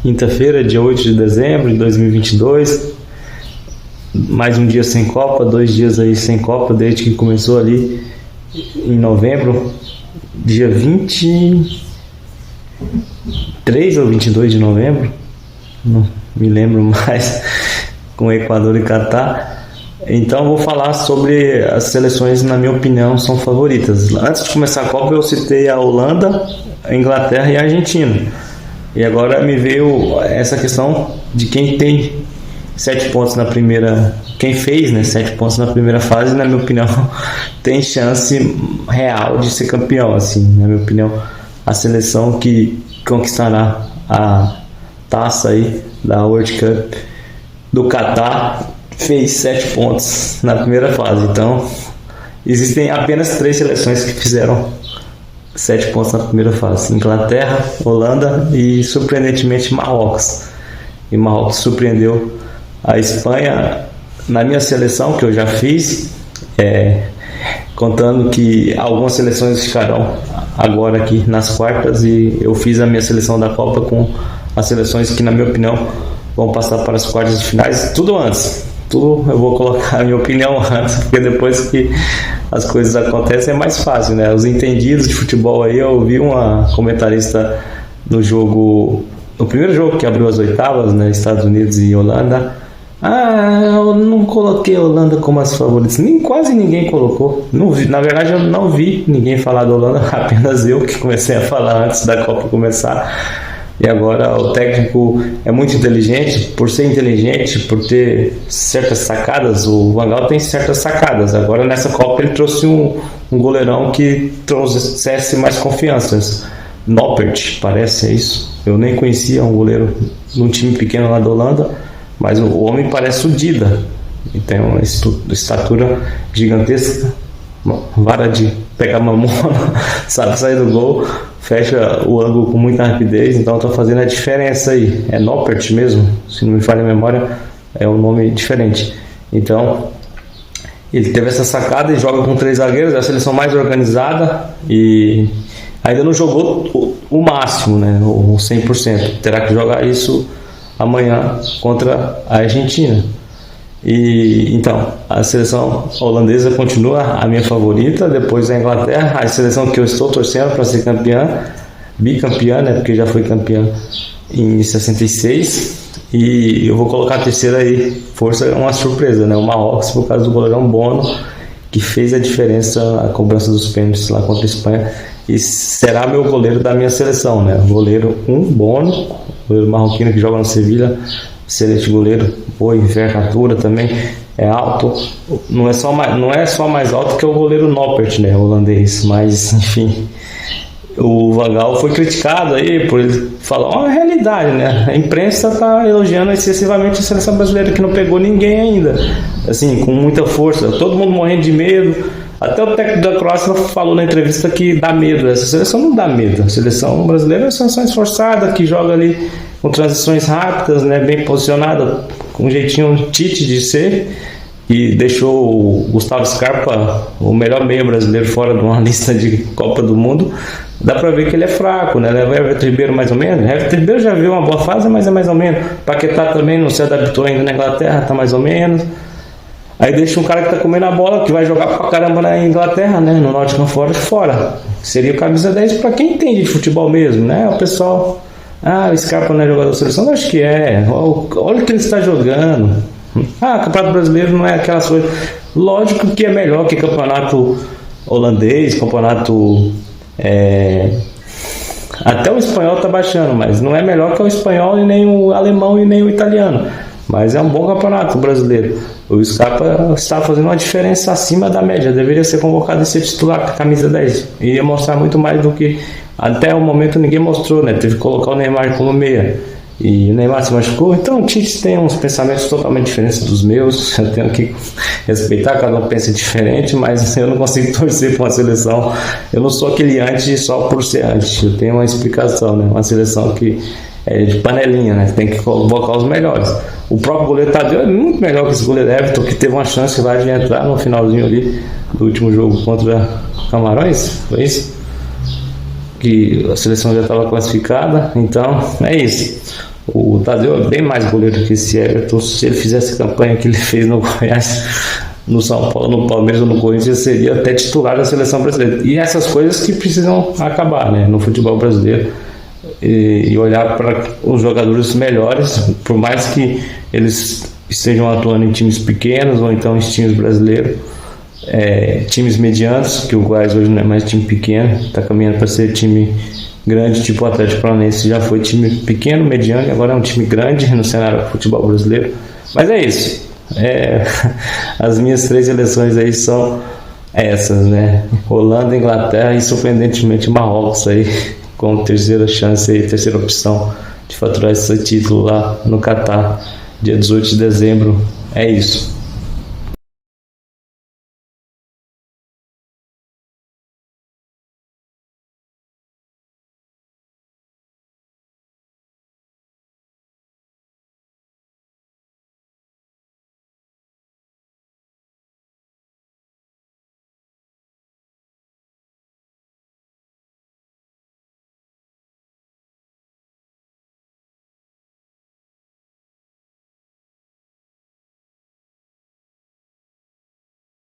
quinta-feira, dia 8 de dezembro de 2022. Mais um dia sem Copa, 2 dias aí sem Copa, desde que começou ali em novembro, dia 23 ou 22 de novembro, não me lembro mais, com Equador e Catar. Então vou falar sobre as seleções, na minha opinião, são favoritas. Antes de começar a Copa eu citei a Holanda, a Inglaterra e a Argentina. E agora me veio essa questão de quem tem 7 pontos na primeira, quem fez, né, 7 pontos na primeira fase, na minha opinião, tem chance real de ser campeão, assim, na minha opinião, a seleção que conquistará a taça aí da World Cup do Catar fez 7 pontos na primeira fase. Então existem apenas 3 seleções que fizeram 7 pontos na primeira fase: Inglaterra, Holanda e, surpreendentemente, Marrocos. E Marrocos surpreendeu a Espanha. Na minha seleção, que eu já fiz, contando que algumas seleções ficarão agora aqui nas quartas, e eu fiz a minha seleção da Copa com as seleções que, na minha opinião, vão passar para as quartas de finais. Tudo antes, tudo eu vou colocar a minha opinião antes, porque depois que as coisas acontecem é mais fácil, né? Os entendidos de futebol aí, eu ouvi uma comentarista no jogo, no primeiro jogo que abriu as oitavas, né, Estados Unidos e Holanda. Eu não coloquei a Holanda como as favoritas. Quase ninguém colocou. Não vi, na verdade eu não vi ninguém falar da Holanda, apenas eu que comecei a falar antes da Copa começar. E agora o técnico é muito inteligente. Por ser inteligente, por ter certas sacadas, o Van Gaal tem certas sacadas. Agora nessa Copa ele trouxe um goleirão que trouxesse mais confiança. Noppert, parece isso. Eu nem conhecia um goleiro num time pequeno lá da Holanda, mas o homem parece o Dida. E tem uma estatura gigantesca, vara de pegar mamona, sabe sair do gol, fecha o ângulo com muita rapidez. Então está fazendo a diferença aí. É Noppert mesmo, se não me falha a memória, é um nome diferente. Então ele teve essa sacada e joga com 3 zagueiros, é a seleção mais organizada e ainda não jogou o máximo, né, o 100%. Terá que jogar isso amanhã contra a Argentina. E então a seleção holandesa continua a minha favorita, depois a Inglaterra, a seleção que eu estou torcendo para ser campeã, bicampeã, né, porque já foi campeã em 66. E eu vou colocar a terceira aí, força, é uma surpresa, né, o Marrocos, por causa do goleirão Bono, que fez a diferença, a cobrança dos pênaltis lá contra a Espanha, e será meu goleiro da minha seleção, né? O goleiro Bono, goleiro marroquino que joga no Sevilha, excelente goleiro, boa envergadura também, é alto, não é só mais alto que o goleiro Noppert, né, holandês, mas enfim. O Van Gaal foi criticado aí por ele falar a realidade, né? A imprensa está elogiando excessivamente a seleção brasileira, que não pegou ninguém ainda, assim, com muita força, todo mundo morrendo de medo. Até o técnico da Croácia falou na entrevista que dá medo. Essa seleção não dá medo. A seleção brasileira é uma seleção esforçada, que joga ali com transições rápidas, né, bem posicionada, com um jeitinho Tite de ser, e deixou o Gustavo Scarpa, o melhor meio brasileiro, fora de uma lista de Copa do Mundo. Dá pra ver que ele é fraco, né? O Everton Ribeiro mais ou menos. O Everton Ribeiro já viu uma boa fase, mas é mais ou menos. Paquetá também não se adaptou ainda na Inglaterra, tá mais ou menos. Aí deixa um cara que tá comendo a bola, que vai jogar pra caramba na Inglaterra, né, no Nottingham Forest, fora. Seria o camisa 10 pra quem entende de futebol mesmo, né? O pessoal, o Scarpa não é jogador da seleção? Eu acho que é. Olha o que ele está jogando. Campeonato brasileiro não é aquelas coisas. Lógico que é melhor que campeonato holandês, campeonato... até o espanhol tá baixando, mas não é melhor que o espanhol, e nem o alemão, e nem o italiano. Mas é um bom campeonato brasileiro. O Scarpa está fazendo uma diferença acima da média. Deveria ser convocado e ser titular com a camisa 10. Iria mostrar muito mais do que até o momento ninguém mostrou, né? Teve que colocar o Neymar como meia. E o Neymar se machucou. Então o Tite tem uns pensamentos totalmente diferentes dos meus. Eu tenho que respeitar, cada um pensa diferente, mas eu não consigo torcer para uma seleção. Eu não sou aquele anti só por ser anti. Eu tenho uma explicação, né? Uma seleção que é de panelinha, né? Tem que convocar os melhores. O próprio goleiro Tadeu é muito melhor que esse goleiro Everton, que teve uma chance lá de entrar no finalzinho ali do último jogo contra Camarões, foi isso? Que a seleção já estava classificada. Então é isso. O Tadeu é bem mais goleiro que esse Everton. Se ele fizesse a campanha que ele fez no Goiás, no São Paulo, no Palmeiras ou no Corinthians, seria até titular da seleção brasileira. E essas coisas que precisam acabar, né, no futebol brasileiro, e olhar para os jogadores melhores, por mais que eles estejam atuando em times pequenos ou então em times brasileiros, times medianos, que o Goiás hoje não é mais time pequeno, está caminhando para ser time grande, tipo o Atlético Paranaense já foi time pequeno, mediano, e agora é um time grande no cenário do futebol brasileiro. Mas é isso. As minhas 3 seleções aí são essas, né? Holanda, Inglaterra e surpreendentemente Marrocos aí, com terceira chance aí, terceira opção de faturar esse título lá no Catar, dia 18 de dezembro. É isso.